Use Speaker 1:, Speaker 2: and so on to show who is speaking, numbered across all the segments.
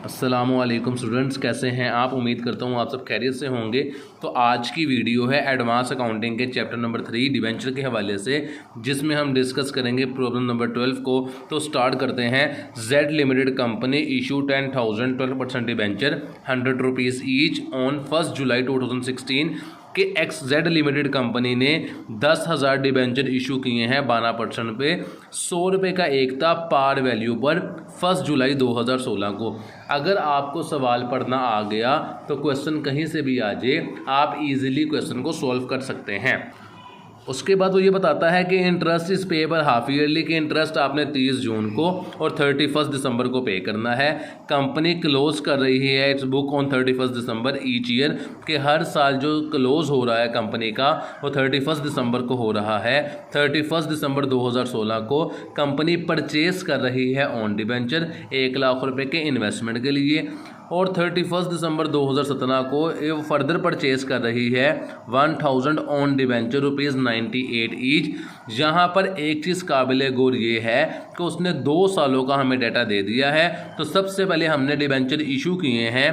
Speaker 1: अस्सलामुअलैकुम स्टूडेंट्स, कैसे हैं आप। उम्मीद करता हूँ आप सब खैरियत से होंगे। तो आज की वीडियो है एडवांस अकाउंटिंग के चैप्टर नंबर 3 डिबेंचर के हवाले से, जिसमें हम डिस्कस करेंगे प्रॉब्लम नंबर 12 को। तो स्टार्ट करते हैं। Z limited company issue 10,000 12% debenture 100 rupees each on 1 जुलाई 2016 कि एक्स जेड लिमिटेड कंपनी ने 10,000 डिबेंचर इशू किए हैं 12% पे, 100 रुपये का एक था पार वैल्यू पर 1 जुलाई 2016 को। अगर आपको सवाल पढ़ना आ गया तो क्वेश्चन कहीं से भी आ जाए, आप इजीली क्वेश्चन को सॉल्व कर सकते हैं। उसके बाद वो ये बताता है कि इंटरेस्ट इस पेपर हाफ ईयरली के इंटरेस्ट आपने 30 जून को और 31 दिसंबर को पे करना है। कंपनी क्लोज कर रही है it's book on 31 December each year, कि हर साल जो क्लोज हो रहा है कंपनी का वो 31 दिसंबर को हो रहा है। 31 दिसंबर 2016 को कंपनी परचेज कर रही है ऑन डिबेंचर 1 लाख रुपए के इन्वेस्टमेंट के लिए, और 31 दिसंबर 2017 को ये फर्दर परचेज कर रही है 1000 ऑन डिबेंचर ₹98 ईच। यहाँ पर एक चीज़ काबिल गौर ये है कि उसने 2 सालों का हमें डाटा दे दिया है। तो सबसे पहले हमने डिबेंचर इशू किए हैं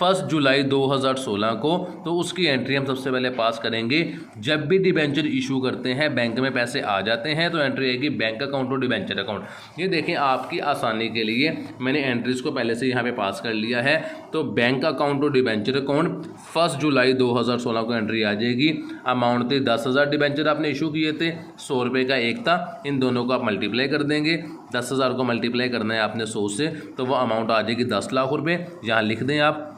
Speaker 1: 1 जुलाई 2016 को, तो उसकी एंट्री हम सबसे पहले पास करेंगे। जब भी डिबेंचर इशू करते हैं बैंक में पैसे आ जाते हैं तो एंट्री आएगी बैंक अकाउंट और डिबेंचर अकाउंट। ये देखें, आपकी आसानी के लिए मैंने एंट्रीज को पहले से यहाँ पे पास कर लिया है। तो बैंक अकाउंट और डिबेंचर अकाउंट 1 जुलाई 2016 को एंट्री आ जाएगी। अमाउंट थी 10,000 डिबेंचर आपने इशू किए थे, 100 रुपये का एक था। इन दोनों को आप मल्टीप्लाई कर देंगे, 10,000 को मल्टीप्लाई करना है आपने 100 से, तो वो अमाउंट आ जाएगी 10 लाख रुपये। यहाँ लिख दें आप,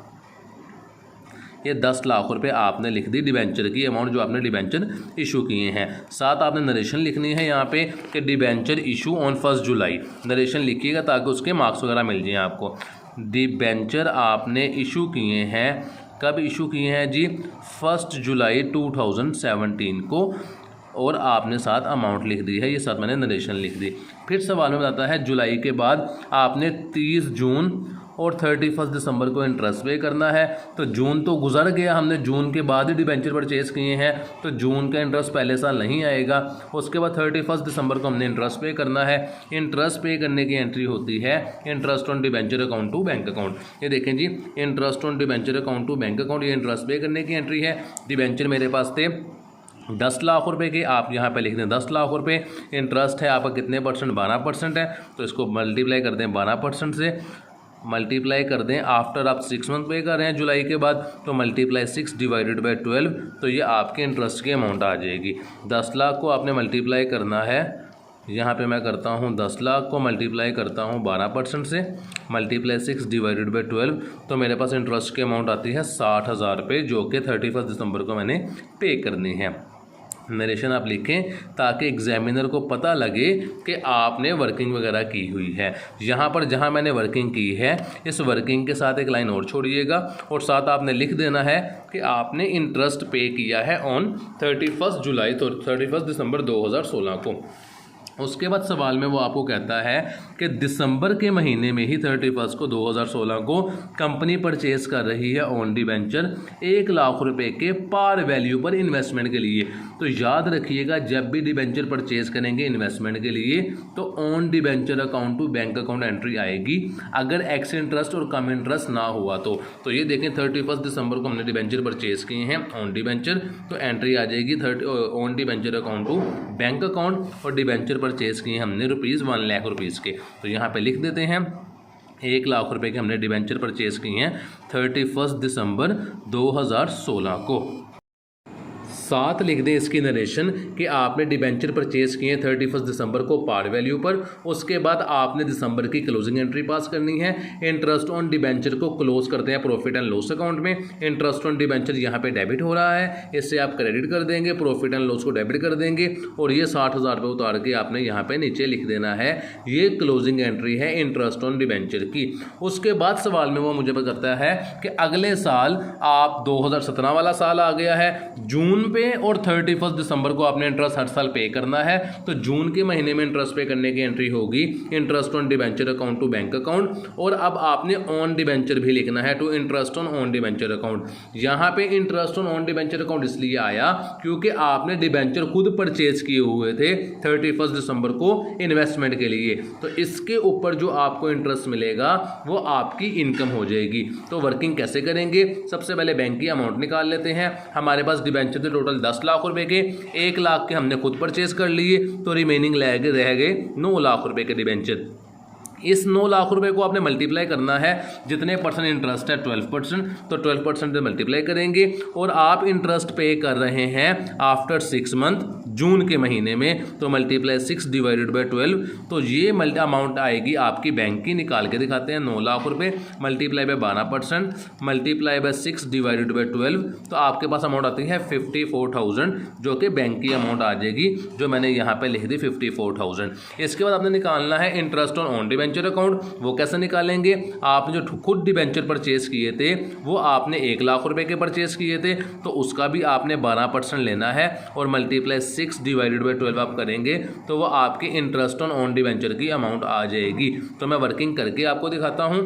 Speaker 1: ये 10 लाख रुपए आपने लिख दी डिबेंचर की अमाउंट जो आपने डिबेंचर इशू किए हैं। साथ आपने नरेशन लिखनी है यहाँ पे कि debenture issue on 1 July. Narration लिखिएगा ताकि उसके मार्क्स वगैरह मिल जाएँ आपको। डिबेंचर आपने इशू किए हैं, कब इशू किए हैं जी? 1 जुलाई 2017 को, और आपने साथ अमाउंट लिख दी है, ये साथ मैंने नरेशन लिख दी। फिर सवाल में बताता है जुलाई के बाद आपने 30 जून और 31 दिसंबर को इंटरेस्ट पे करना है। तो जून तो गुजर गया, हमने जून के बाद ही डिबेंचर परचेज किए हैं, तो जून का इंटरेस्ट पहले साल नहीं आएगा। उसके बाद 31 दिसंबर को हमने इंटरेस्ट पे करना है। इंटरेस्ट पे करने की एंट्री होती है interest on debenture account to bank account. ये देखें जी, interest on debenture account to bank account, ये इंटरेस्ट पे करने की एंट्री है। डिबेंचर मेरे पास थे 10 लाख रुपए के, आप यहाँ पे लिख दें 10 लाख रुपए। इंटरेस्ट है आपका कितने परसेंट? 12% है, तो इसको मल्टीप्लाई कर दें 12% से, मल्टीप्लाई कर दें आफ्टर आप 6 मंथ पे कर रहे हैं जुलाई के बाद, तो मल्टीप्लाई 6 डिवाइडेड बाई 12, तो ये आपके इंटरेस्ट की अमाउंट आ जाएगी। 10 लाख को आपने मल्टीप्लाई करना है, यहाँ पे मैं करता हूँ 10 लाख को मल्टीप्लाई करता हूँ 12% से, मल्टीप्लाई 6 डिवाइडेड बाई 12, तो मेरे पास इंटरेस्ट की अमाउंट आती है 60,000 रुपये, जो कि 31 दिसंबर को मैंने पे करनी है। नरेशन आप लिखें ताकि एग्जामिनर को पता लगे कि आपने वर्किंग वगैरह की हुई है। यहाँ पर जहाँ मैंने वर्किंग की है, इस वर्किंग के साथ एक लाइन और छोड़िएगा, और साथ आपने लिख देना है कि आपने इंटरेस्ट पे किया है ऑन 31 जुलाई, तो 31 दिसंबर 2016 को। उसके बाद सवाल में वो आपको कहता है कि दिसंबर के महीने में ही 31 को 2016 को कंपनी परचेज कर रही है ऑन डिबेंचर 1 लाख रुपए के पार वैल्यू पर इन्वेस्टमेंट के लिए। तो याद रखिएगा, जब भी डिबेंचर परचेज करेंगे इन्वेस्टमेंट के लिए तो on debenture account to bank account entry आएगी, अगर एक्स इंटरेस्ट और कम इंटरेस्ट ना हुआ तो ये देखें 31 दिसंबर को हमने डिबेंचर परचेज किए हैं ऑन डिबेंचर, तो एंट्री आ जाएगी on debenture account to bank account, और डिबेंचर परचेज किए हमने ₹1 लाख रुपीज़ के, तो यहाँ पे लिख देते हैं 1 लाख रुपए के हमने डिबेंचर परचेज किए हैं 31 दिसंबर 2016 को। साथ लिख दें इसकी नरेशन कि आपने डिबेंचर परचेज किए 31 दिसंबर को पार वैल्यू पर। उसके बाद आपने दिसंबर की क्लोजिंग एंट्री पास करनी है। इंटरेस्ट ऑन डिबेंचर को क्लोज करते हैं प्रॉफिट एंड लॉस अकाउंट में। इंटरेस्ट ऑन डिबेंचर यहाँ पे डेबिट हो रहा है, इससे आप क्रेडिट कर देंगे, प्रॉफिट एंड लॉस को डेबिट कर देंगे, और ये 60,000 रुपये उतार के आपने यहाँ पे नीचे लिख देना है। ये क्लोजिंग एंट्री है इंटरेस्ट ऑन डिबेंचर की। उसके बाद सवाल में वो मुझे बताता है कि अगले साल आप 2017 वाला साल आ गया है, जून पे और 31 दिसंबर को आपने इंटरेस्ट हर साल पे करना है। तो जून के महीने में इंटरेस्ट पे करने की एंट्री होगी interest on debenture account to bank account, और अब आपने ऑन डिबेंचर भी लिखना है to interest on debenture account. यहाँ पे इंटरेस्ट ऑन डिबेंचर अकाउंट इसलिए आया क्योंकि आपने डिबेंचर खुद परचेज किए हुए थे 31 दिसंबर को इन्वेस्टमेंट के लिए, तो इसके ऊपर जो आपको इंटरेस्ट मिलेगा वो आपकी इनकम हो जाएगी। तो वर्किंग कैसे करेंगे, सबसे पहले बैंक की अमाउंट निकाल लेते हैं। हमारे पास डिबेंचर थे टोटल 10 लाख रुपए के, 1 लाख के हमने खुद परचेज कर लिए, तो रिमेनिंग रह गए 9 लाख रुपए के डिबेंचर। इस 9 लाख रुपए को आपने मल्टीप्लाई करना है, जितने परसेंट इंटरेस्ट है 12%, तो 12% से मल्टीप्लाई करेंगे, और आप इंटरेस्ट पे कर रहे हैं आफ्टर 6 मंथ जून के महीने में, तो मल्टीप्लाई 6 डिवाइडेड बाई 12, तो ये अमाउंट आएगी आपकी बैंक की। निकाल के दिखाते हैं, 9 लाख रुपए multiply by 12% multiply by 6 divided by 12, तो आपके पास अमाउंट आती है 54,000, जो कि बैंक की अमाउंट आ जाएगी, जो मैंने यहाँ पे लिख दी 54,000। इसके बाद आपने निकालना है इंटरेस्ट ऑन डिबेंचर अकाउंट। वो कैसे निकालेंगे, आपने जो खुद डिबेंचर परचेज किए थे वो आपने 1 लाख रुपए के परचेज किए थे, तो उसका भी आपने 12% लेना है, और मल्टीप्लाई 6 डिवाइडेड बाई 12 आप करेंगे तो वो आपकी इंटरेस्ट ऑन डिबेंचर की अमाउंट आ जाएगी। तो मैं वर्किंग करके आपको दिखाता हूँ।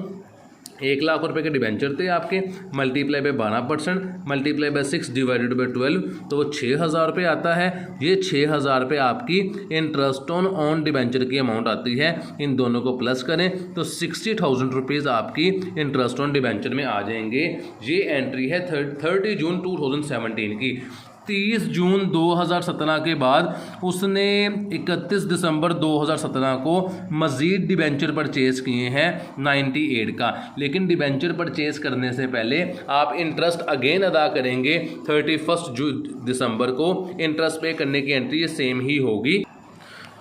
Speaker 1: 1 लाख रुपए के डिबेंचर थे आपके, multiply by 12% multiply by 6 divided by 12, तो वो 6,000 रुपये आता है। ये 6,000 रुपये आपकी इंटरेस्ट ऑन डिबेंचर की अमाउंट आती है। इन दोनों को प्लस करें तो 60,000 रुपीज़ आपकी इंटरेस्ट ऑन डिबेंचर में आ जाएंगे। ये एंट्री है 30 जून 2017 की। 30 जून 2017 के बाद उसने 31 दिसंबर 2017 को मज़ीद डिबेंचर परचेज़ किए हैं 98 का, लेकिन डिबेंचर परचेज़ करने से पहले आप इंटरेस्ट अगेन अदा करेंगे 31 दिसंबर को। इंटरेस्ट पे करने की एंट्री ये सेम ही होगी।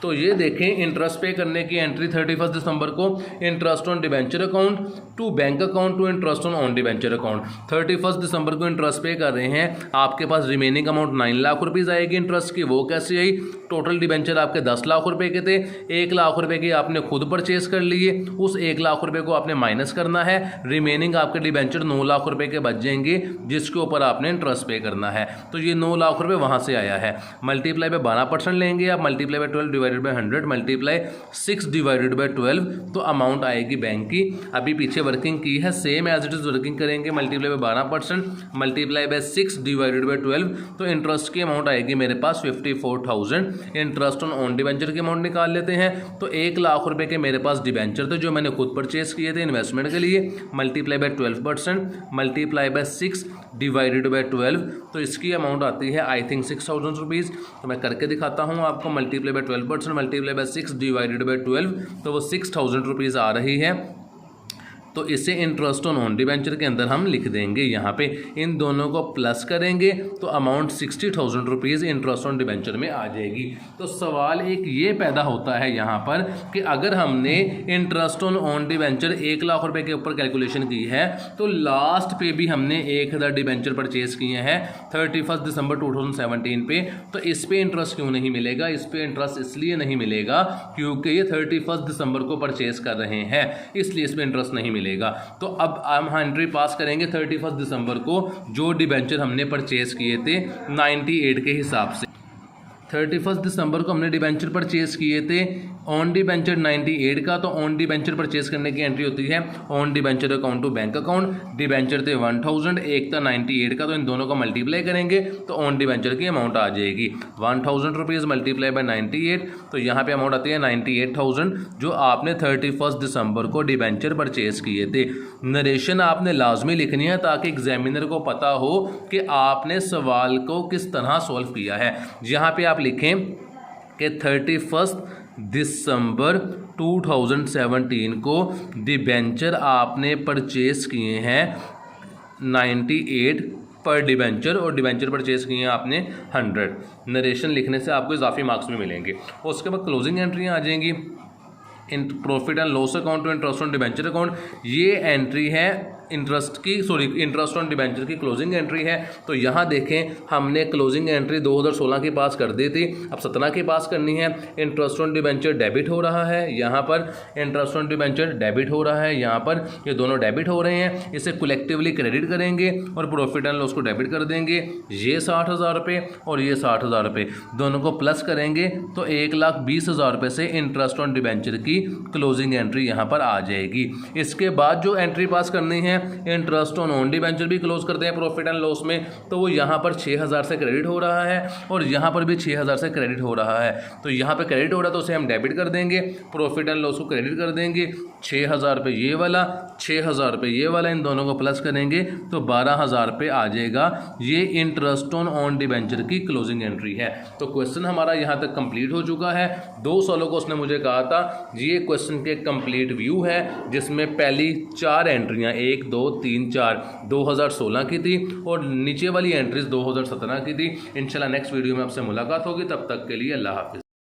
Speaker 1: तो ये देखें, इंटरेस्ट पे करने की एंट्री 31 दिसंबर को interest on debenture account to bank account to interest on debenture account. 31 दिसंबर को इंटरेस्ट पे कर रहे हैं, आपके पास रिमेनिंग अमाउंट 9 लाख रुपीज़ आएगी इंटरेस्ट की। वो कैसे आई, टोटल डिबेंचर आपके 10 लाख रुपए के थे, 1 लाख रुपए के आपने खुद परचेज कर लिए, उस 1 लाख रुपए को आपने माइनस करना है, रिमेनिंग आपके डिबेंचर 9 लाख रुपए के बच जाएंगे, जिसके ऊपर आपने इंटरेस्ट पे करना है। तो ये 9 लाख रुपए वहाँ से आया है। मल्टीप्लाई बाय 12% लेंगे आप, multiply by 12 divided by 100 multiply 6 divided by 12, तो अमाउंट आएगी बैंक की। अभी पीछे वर्किंग की है, same as it is working करेंगे। Multiply by 12% multiply by 6 divided by 12, तो इंटरेस्ट की अमाउंट आएगी मेरे पास 54,000। इंटरेस्ट ऑन डिबेंचर की अमाउंट निकाल लेते हैं। तो 1 लाख रुपए के मेरे पास डिबेंचर थे जो मैंने खुद परचेज किए थे इन्वेस्टमेंट के लिए, multiply by 12% multiply by 6 divided by 12, तो इसकी अमाउंट आती है आई थिंक 6,000 रुपीज़। तो मैं करके दिखाता हूँ आपको। Multiply by 12% multiply by 6 divided by 12, तो वो 6,000 रुपीज़ आ रही है। तो इसे इंटरेस्ट ऑन डिबेंचर के अंदर हम लिख देंगे। यहाँ पे इन दोनों को प्लस करेंगे तो amount 60,000 rupees interest on debenture में आ जाएगी। तो सवाल एक ये पैदा होता है यहाँ पर कि अगर हमने इंटरेस्ट ऑन डिबेंचर 1 लाख रुपए के ऊपर कैलकुलेशन की है, तो लास्ट पे भी हमने 1,000 डिबेंचर परचेज किए हैं 31 दिसंबर 2017 पे, तो इस पे इंटरेस्ट क्यों नहीं मिलेगा? इस पे इंटरेस्ट इसलिए नहीं मिलेगा क्योंकि ये 31 दिसंबर को परचेज कर रहे हैं, इसलिए इस पे इंटरेस्ट नहीं मिलेगा। तो अब हम एंट्री पास करेंगे 31 दिसंबर को जो डिबेंचर हमने परचेज किए थे 98 के हिसाब से। 31 दिसंबर को हमने डिबेंचर परचेज किए थे ऑन डिबेंचर 98 का, तो ऑन डिबेंचर परचेज करने की एंट्री होती है on debenture account to bank account. Debenture थे 1000, एक था 98 का, तो इन दोनों को मल्टीप्लाई करेंगे तो ऑन डिबेंचर की अमाउंट आ जाएगी 1000 रुपीज़ मल्टीप्लाई बाय 98, तो यहाँ पे अमाउंट आती है 98,000 जो आपने 31 दिसंबर को डिबेंचर परचेज किए थे। नरेशन आपने लाजमी लिखनी है ताकि एग्जामिनर को पता हो कि आपने सवाल को किस तरह सॉल्व किया है। यहाँ पे आप लिखें कि 31 दिसंबर 2017 को डिबेंचर आपने परचेज किए हैं 98 पर डिबेंचर, और डिबेंचर परचेज किए हैं आपने 100। नरेशन लिखने से आपको इजाफी मार्क्स में मिलेंगे। उसके बाद क्लोजिंग एंट्रियाँ आ जाएंगी। In profit and loss account to interest on debenture account, ये एंट्री है इंटरेस्ट ऑन डिबेंचर की क्लोजिंग एंट्री है। तो यहाँ देखें हमने क्लोजिंग एंट्री 2016 की पास कर दी थी, अब 17 की पास करनी है। इंटरेस्ट ऑन डिबेंचर डेबिट हो रहा है, यहाँ पर इंटरेस्ट ऑन डिबेंचर डेबिट हो रहा है, यहाँ पर ये दोनों डेबिट हो रहे हैं। इसे कलेक्टिवली क्रेडिट करेंगे और प्रॉफिट एंड लॉस को डेबिट कर देंगे। ये 60,000 रुपये और ये 60,000 रुपये दोनों को प्लस करेंगे तो 1,20,000 रुपये से इंटरेस्ट ऑन डिबेंचर की क्लोजिंग एंट्री यहाँ पर आ जाएगी। इसके बाद जो एंट्री पास करनी है, इंटरेस्ट ऑन डिबेंचर भी क्लोज करते हैं प्रॉफिट एंड लॉस में, तो वो यहाँ पर 6,000 से क्रेडिट हो रहा है और यहाँ पर भी 6,000 से क्रेडिट हो रहा है। तो यहाँ पर क्रेडिट हो रहा है तो उसे हम डेबिट कर देंगे, प्रॉफिट एंड लॉस को क्रेडिट कर देंगे। 6,000 रुपये ये वाला, 6,000 रुपये ये वाला, इन दोनों को प्लस करेंगे तो 12,000 रुपये आ जाएगा। ये इंटरेस्ट ऑन डिबेंचर की क्लोजिंग एंट्री है। तो क्वेश्चन हमारा यहाँ तक कंप्लीट हो चुका है। 2 सवालों को उसने मुझे कहा था ये क्वेश्चन के कंप्लीट व्यू है, जिसमें पहली 4 एंट्रियाँ 1 2 3 4 2016 की थी और नीचे वाली एंट्रीज 2017 की थी। इंशाल्लाह नेक्स्ट वीडियो में आपसे मुलाकात होगी, तब तक के लिए अल्लाह हाफिज़।